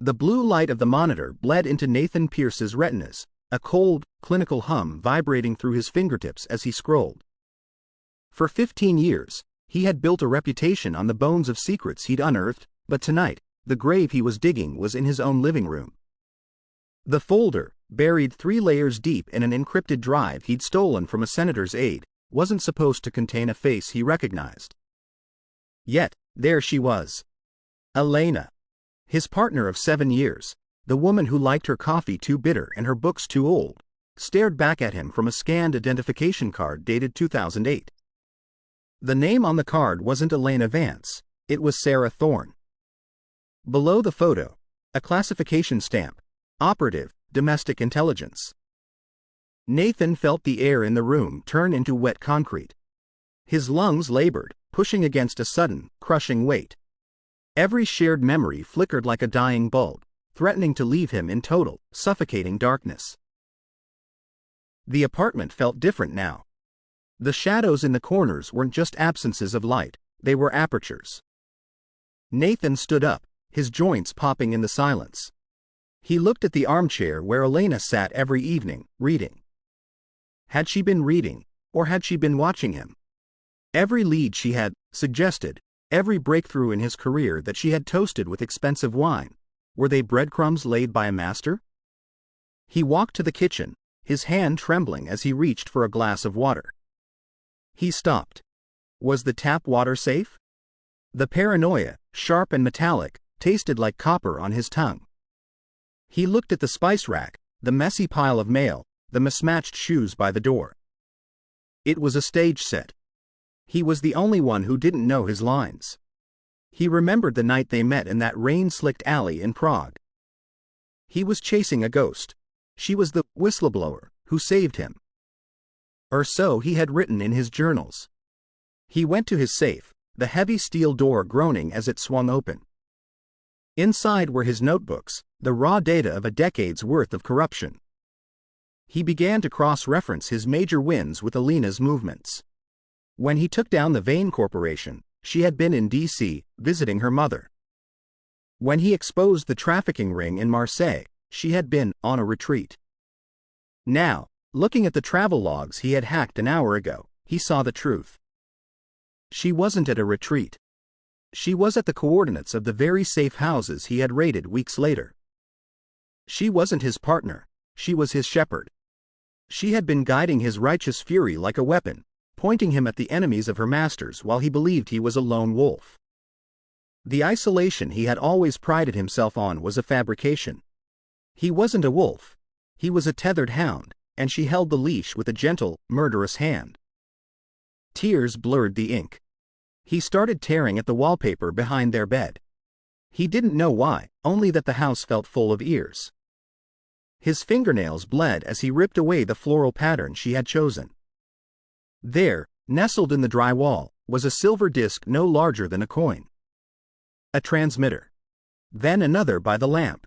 The blue light of the monitor bled into Nathan Pierce's retinas, a cold, clinical hum vibrating through his fingertips as he scrolled. For 15 years, he had built a reputation on the bones of secrets he'd unearthed, but tonight, the grave he was digging was in his own living room. The folder, buried 3 layers deep in an encrypted drive he'd stolen from a senator's aide, wasn't supposed to contain a face he recognized. Yet, there she was. Elena. His partner of 7 years, the woman who liked her coffee too bitter and her books too old, stared back at him from a scanned identification card dated 2008. The name on the card wasn't Elena Vance, it was Sarah Thorne. Below the photo, a classification stamp, Operative, Domestic Intelligence. Nathan felt the air in the room turn into wet concrete. His lungs labored, pushing against a sudden, crushing weight. Every shared memory flickered like a dying bulb, threatening to leave him in total, suffocating darkness. The apartment felt different now. The shadows in the corners weren't just absences of light, they were apertures. Nathan stood up, his joints popping in the silence. He looked at the armchair where Elena sat every evening, reading. Had she been reading, or had she been watching him? Every lead she had suggested, every breakthrough in his career that she had toasted with expensive wine, were they breadcrumbs laid by a master? He walked to the kitchen, his hand trembling as he reached for a glass of water. He stopped. Was the tap water safe? The paranoia, sharp and metallic, tasted like copper on his tongue. He looked at the spice rack, the messy pile of mail, the mismatched shoes by the door. It was a stage set. He was the only one who didn't know his lines. He remembered the night they met in that rain-slicked alley in Prague. He was chasing a ghost. She was the whistleblower who saved him. Or so he had written in his journals. He went to his safe, the heavy steel door groaning as it swung open. Inside were his notebooks, the raw data of a decade's worth of corruption. He began to cross-reference his major wins with Elena's movements. When he took down the Vane Corporation, she had been in D.C., visiting her mother. When he exposed the trafficking ring in Marseille, she had been on a retreat. Now, looking at the travel logs he had hacked an hour ago, he saw the truth. She wasn't at a retreat. She was at the coordinates of the very safe houses he had raided weeks later. She wasn't his partner, she was his shepherd. She had been guiding his righteous fury like a weapon, pointing him at the enemies of her masters while he believed he was a lone wolf. The isolation he had always prided himself on was a fabrication. He wasn't a wolf. He was a tethered hound, and she held the leash with a gentle, murderous hand. Tears blurred the ink. He started tearing at the wallpaper behind their bed. He didn't know why, only that the house felt full of ears. His fingernails bled as he ripped away the floral pattern she had chosen. There, nestled in the dry wall, was a silver disc no larger than a coin. A transmitter. Then another by the lamp.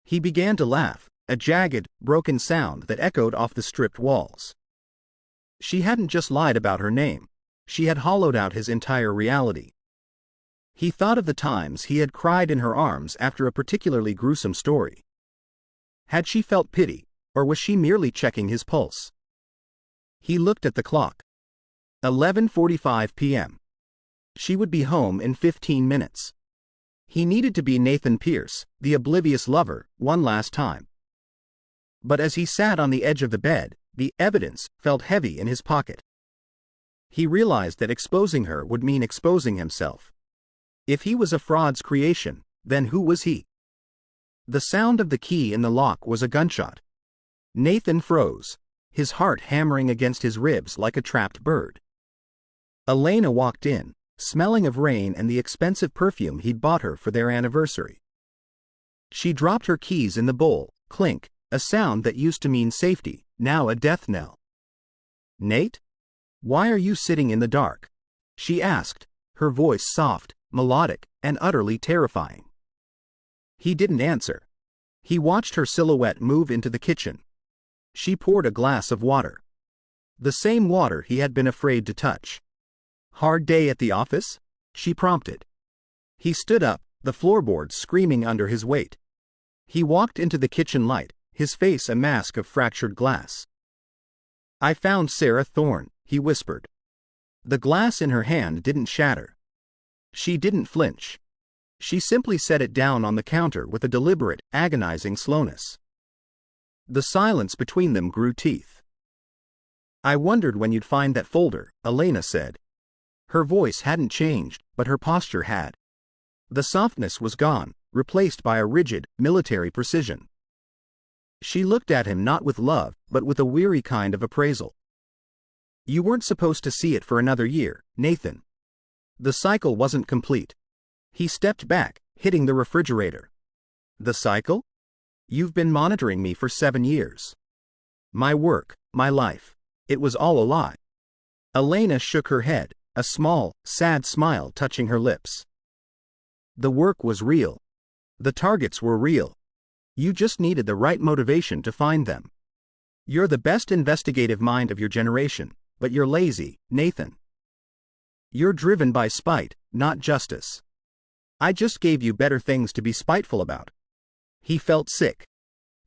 He began to laugh, a jagged, broken sound that echoed off the stripped walls. She hadn't just lied about her name. She had hollowed out his entire reality. He thought of the times he had cried in her arms after a particularly gruesome story. Had she felt pity, or was she merely checking his pulse? He looked at the clock. 11:45 p.m. She would be home in 15 minutes. He needed to be Nathan Pierce, the oblivious lover, one last time. But as he sat on the edge of the bed, the evidence felt heavy in his pocket. He realized that exposing her would mean exposing himself. If he was a fraud's creation, then who was he? The sound of the key in the lock was a gunshot. Nathan froze, his heart hammering against his ribs like a trapped bird. Elena walked in, smelling of rain and the expensive perfume he'd bought her for their anniversary. She dropped her keys in the bowl, clink, a sound that used to mean safety, now a death knell. "Nate? Why are you sitting in the dark?" she asked, her voice soft, melodic, and utterly terrifying. He didn't answer. He watched her silhouette move into the kitchen. She poured a glass of water. The same water he had been afraid to touch. "Hard day at the office?" she prompted. He stood up, the floorboards screaming under his weight. He walked into the kitchen light, his face a mask of fractured glass. "I found Sarah Thorne," he whispered. The glass in her hand didn't shatter. She didn't flinch. She simply set it down on the counter with a deliberate, agonizing slowness. The silence between them grew teeth. "I wondered when you'd find that folder," Elena said. Her voice hadn't changed, but her posture had. The softness was gone, replaced by a rigid, military precision. She looked at him not with love, but with a weary kind of appraisal. "You weren't supposed to see it for another year, Nathan. The cycle wasn't complete." He stepped back, hitting the refrigerator. "The cycle? You've been monitoring me for 7 years. My work, my life. It was all a lie." Elena shook her head, a small, sad smile touching her lips. "The work was real. The targets were real. You just needed the right motivation to find them. You're the best investigative mind of your generation, but you're lazy, Nathan. You're driven by spite, not justice. I just gave you better things to be spiteful about." He felt sick.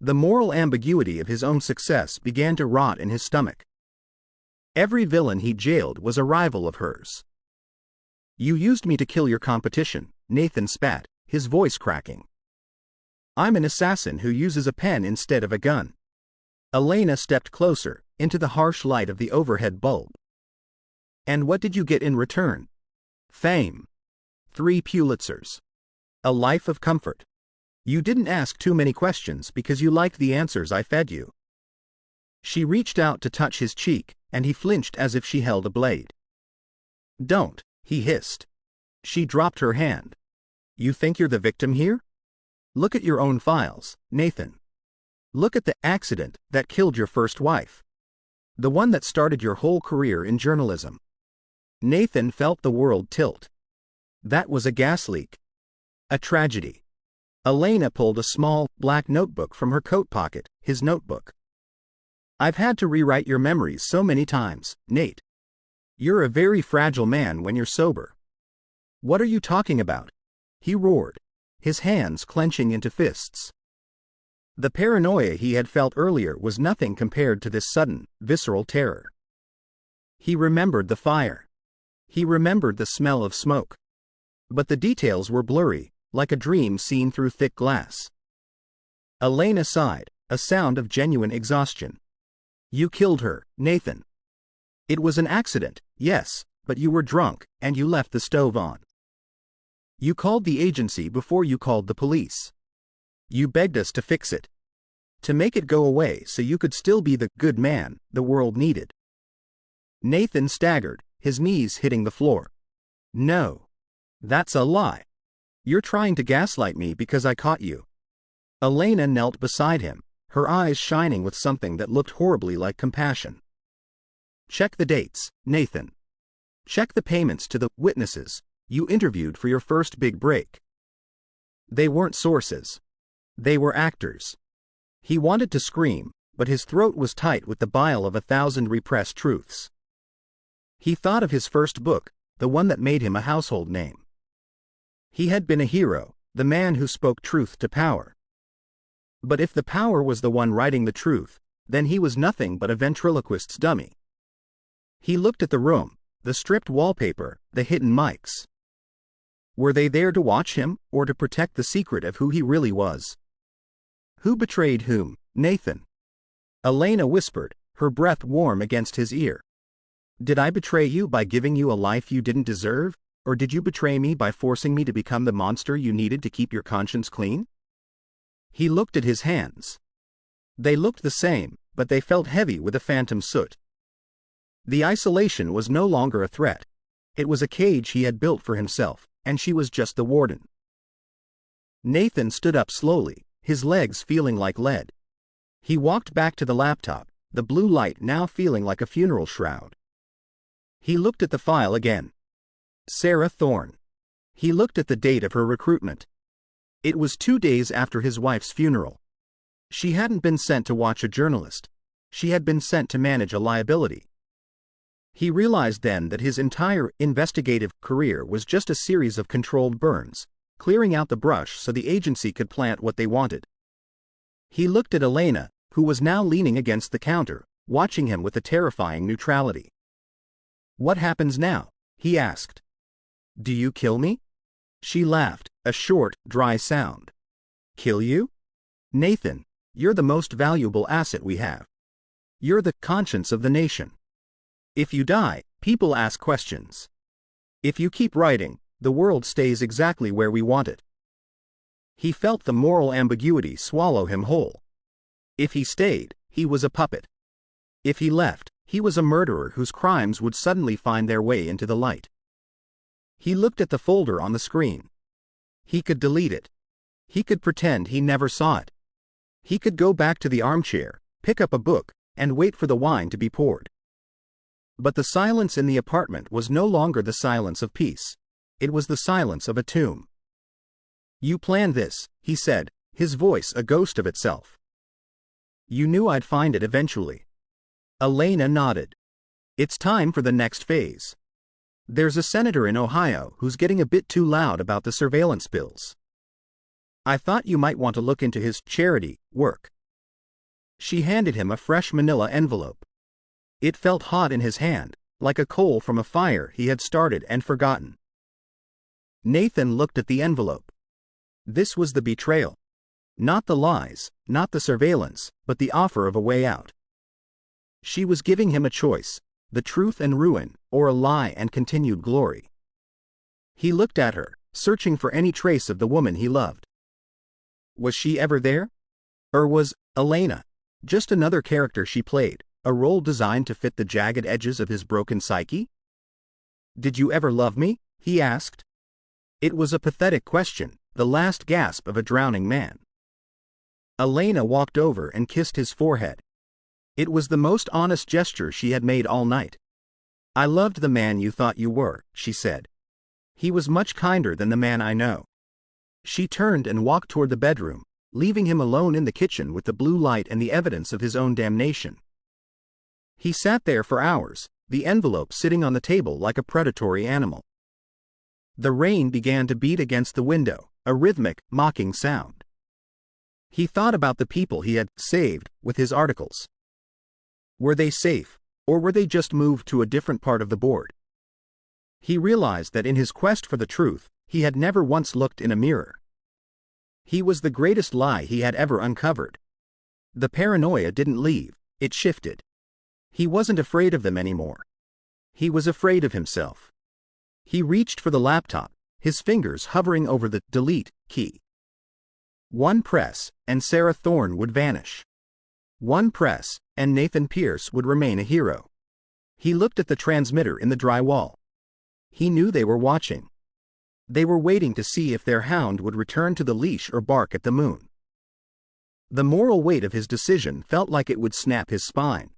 The moral ambiguity of his own success began to rot in his stomach. Every villain he jailed was a rival of hers. "You used me to kill your competition," Nathan spat, his voice cracking. "I'm an assassin who uses a pen instead of a gun." Elena stepped closer, into the harsh light of the overhead bulb. "And what did you get in return?" "Fame. 3 Pulitzers. A life of comfort. You didn't ask too many questions because you liked the answers I fed you." She reached out to touch his cheek, and he flinched as if she held a blade. "Don't," he hissed. She dropped her hand. "You think you're the victim here? Look at your own files, Nathan. Look at the accident that killed your first wife. The one that started your whole career in journalism." Nathan felt the world tilt. That was a gas leak. A tragedy. Elena pulled a small, black notebook from her coat pocket, his notebook. "I've had to rewrite your memories so many times, Nate. You're a very fragile man when you're sober." "What are you talking about?" he roared, his hands clenching into fists. The paranoia he had felt earlier was nothing compared to this sudden, visceral terror. He remembered the fire. He remembered the smell of smoke. But the details were blurry, like a dream seen through thick glass. Elena sighed, a sound of genuine exhaustion. "You killed her, Nathan. It was an accident, yes, but you were drunk, and you left the stove on. You called the agency before you called the police. You begged us to fix it. To make it go away so you could still be the good man the world needed." Nathan staggered, his knees hitting the floor. "No. That's a lie. You're trying to gaslight me because I caught you." Elena knelt beside him, her eyes shining with something that looked horribly like compassion. "Check the dates, Nathan. Check the payments to the witnesses you interviewed for your first big break. They weren't sources. They were actors." He wanted to scream, but his throat was tight with the bile of 1,000 repressed truths. He thought of his first book, the one that made him a household name. He had been a hero, the man who spoke truth to power. But if the power was the one writing the truth, then he was nothing but a ventriloquist's dummy. He looked at the room, the stripped wallpaper, the hidden mics. Were they there to watch him, or to protect the secret of who he really was? Who betrayed whom, Nathan? Elena whispered, her breath warm against his ear. "Did I betray you by giving you a life you didn't deserve, or did you betray me by forcing me to become the monster you needed to keep your conscience clean?" He looked at his hands. They looked the same, but they felt heavy with a phantom soot. The isolation was no longer a threat. It was a cage he had built for himself, and she was just the warden. Nathan stood up slowly, his legs feeling like lead. He walked back to the laptop, the blue light now feeling like a funeral shroud. He looked at the file again. Sarah Thorne. He looked at the date of her recruitment. It was 2 days after his wife's funeral. She hadn't been sent to watch a journalist. She had been sent to manage a liability. He realized then that his entire investigative career was just a series of controlled burns, clearing out the brush so the agency could plant what they wanted. He looked at Elena, who was now leaning against the counter, watching him with a terrifying neutrality. "What happens now?" he asked. "Do you kill me?" She laughed, a short, dry sound. "Kill you? Nathan, you're the most valuable asset we have. You're the conscience of the nation. If you die, people ask questions. If you keep writing, the world stays exactly where we want it." He felt the moral ambiguity swallow him whole. If he stayed, he was a puppet. If he left, he was a murderer whose crimes would suddenly find their way into the light. He looked at the folder on the screen. He could delete it. He could pretend he never saw it. He could go back to the armchair, pick up a book, and wait for the wine to be poured. But the silence in the apartment was no longer the silence of peace. It was the silence of a tomb. "You planned this," he said, his voice a ghost of itself. "You knew I'd find it eventually." Elena nodded. "It's time for the next phase. There's a senator in Ohio who's getting a bit too loud about the surveillance bills. I thought you might want to look into his charity work." She handed him a fresh manila envelope. It felt hot in his hand, like a coal from a fire he had started and forgotten. Nathan looked at the envelope. This was the betrayal. Not the lies, not the surveillance, but the offer of a way out. She was giving him a choice, the truth and ruin, or a lie and continued glory. He looked at her, searching for any trace of the woman he loved. Was she ever there? Or was Elena just another character she played, a role designed to fit the jagged edges of his broken psyche? "Did you ever love me?" he asked. It was a pathetic question, the last gasp of a drowning man. Elena walked over and kissed his forehead. It was the most honest gesture she had made all night. "I loved the man you thought you were," she said. "He was much kinder than the man I know." She turned and walked toward the bedroom, leaving him alone in the kitchen with the blue light and the evidence of his own damnation. He sat there for hours, the envelope sitting on the table like a predatory animal. The rain began to beat against the window, a rhythmic, mocking sound. He thought about the people he had saved with his articles. Were they safe, or were they just moved to a different part of the board? He realized that in his quest for the truth, he had never once looked in a mirror. He was the greatest lie he had ever uncovered. The paranoia didn't leave, it shifted. He wasn't afraid of them anymore. He was afraid of himself. He reached for the laptop, his fingers hovering over the delete key. One press, and Sarah Thorne would vanish. One press, and Nathan Pierce would remain a hero. He looked at the transmitter in the dry wall. He knew they were watching. They were waiting to see if their hound would return to the leash or bark at the moon. The moral weight of his decision felt like it would snap his spine.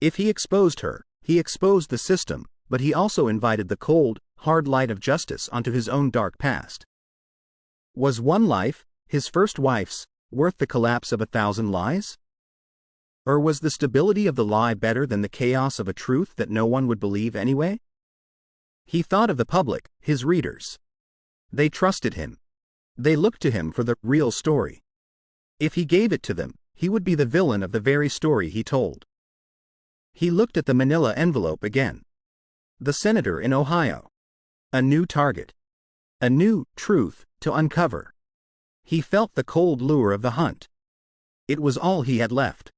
If he exposed her, he exposed the system, but he also invited the cold, hard light of justice onto his own dark past. Was one life, his first wife's, worth the collapse of 1,000 lies? Or was the stability of the lie better than the chaos of a truth that no one would believe anyway? He thought of the public, his readers. They trusted him. They looked to him for the real story. If he gave it to them, he would be the villain of the very story he told. He looked at the manila envelope again. The senator in Ohio. A new target. A new truth to uncover. He felt the cold lure of the hunt. It was all he had left.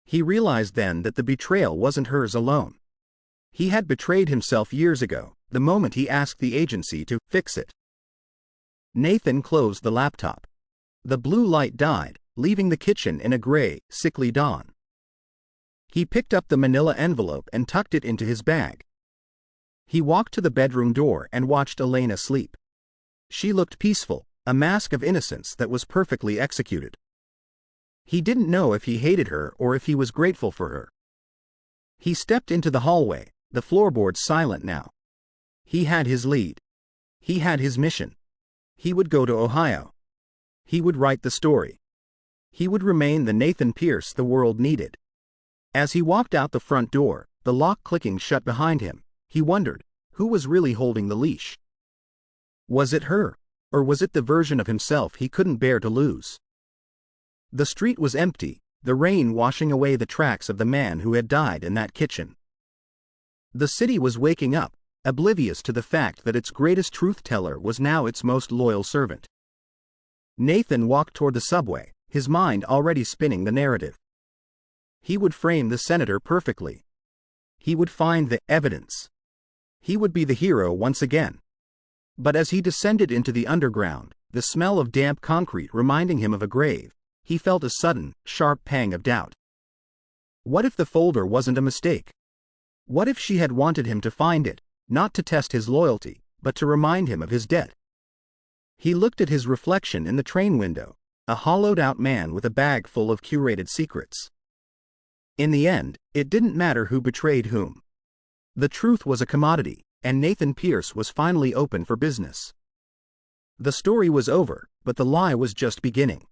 He realized then that the betrayal wasn't hers alone. He had betrayed himself years ago, the moment he asked the agency to fix it. Nathan closed the laptop. The blue light died, leaving the kitchen in a gray, sickly dawn. He picked up the manila envelope and tucked it into his bag. He walked to the bedroom door and watched Elena sleep. She looked peaceful, a mask of innocence that was perfectly executed. He didn't know if he hated her or if he was grateful for her. He stepped into the hallway, the floorboards silent now. He had his lead. He had his mission. He would go to Ohio. He would write the story. He would remain the Nathan Pierce the world needed. As he walked out the front door, the lock clicking shut behind him, he wondered, who was really holding the leash? Was it her, or was it the version of himself he couldn't bear to lose? The street was empty, the rain washing away the tracks of the man who had died in that kitchen. The city was waking up, oblivious to the fact that its greatest truth-teller was now its most loyal servant. Nathan walked toward the subway, his mind already spinning the narrative. He would frame the senator perfectly. He would find the evidence. He would be the hero once again. But as he descended into the underground, the smell of damp concrete reminding him of a grave, he felt a sudden, sharp pang of doubt. What if the folder wasn't a mistake? What if she had wanted him to find it, not to test his loyalty, but to remind him of his debt? He looked at his reflection in the train window, a hollowed-out man with a bag full of curated secrets. In the end, it didn't matter who betrayed whom. The truth was a commodity, and Nathan Pierce was finally open for business. The story was over, but the lie was just beginning.